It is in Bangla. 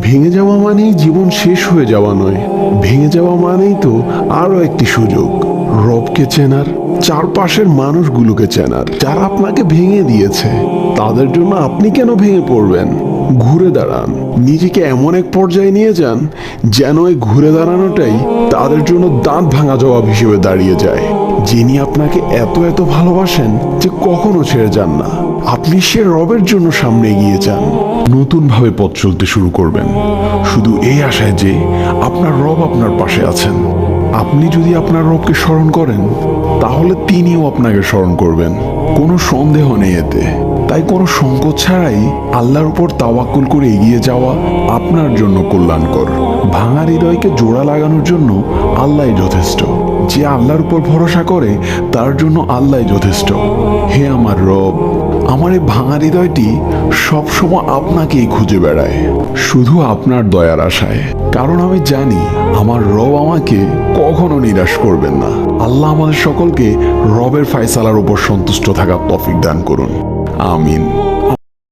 ভেঙে যাওয়া মানেই জীবন শেষ হয়ে যাওয়া নয়, ভেঙে যাওয়া মানেই তো আরো একটি সুযোগ রবকে চেনার, চারপাশের মানুষগুলোকে চেনার যারা আপনাকে ভেঙে দিয়েছে। তাদের জন্য আপনি কেন ভেঙে পড়বেন? ঘুরে দাঁড়ান, নিজেকে এমন এক পর্যায়ে নিয়ে যান যেন এই ঘুরে দাঁড়ানোটাই তাদের জন্য দাঁত ভাঙা জবাব হিসেবে দাঁড়িয়ে যায়। যিনি আপনাকে এত এত ভালোবাসেন যে কখনো ছেড়ে যান না, আপনি সে রবের জন্য সামনে এগিয়ে যান। নতুন ভাবে পথ চলতে শুরু করবেন, শুধু এই আশায় যে আপনার রব আপনার পাশে আছেন। আপনি যদি আপনার রবকে স্মরণ করেন, তাহলে তিনিও আপনাকে স্মরণ করবেন। কোনো সন্দেহ নেই এতে। তাই কোনো সংকোচ ছাড়াই আল্লাহর উপর তাওয়াক্কুল করে এগিয়ে যাওয়া আপনার জন্য কল্যাণকর। ভাঙা হৃদয়কে জোড়া লাগানোর জন্য আল্লাহই যথেষ্ট। যে আল্লাহর উপর ভরসা করে তার জন্য আল্লাহই যথেষ্ট। হে আমার রব, আমার এই ভাঙা হৃদয়টি সবসময় আপনাকেই খুঁজে বেড়ায়, শুধু আপনার দয়ার আশায়। কারণ আমি জানি আমার রব আমাকে কখনো নিরাশ করবেন না। আল্লাহ আমাদের সকলকে রবের ফায়সালার উপর সন্তুষ্ট থাকার তৌফিক দান করুন। আমিন।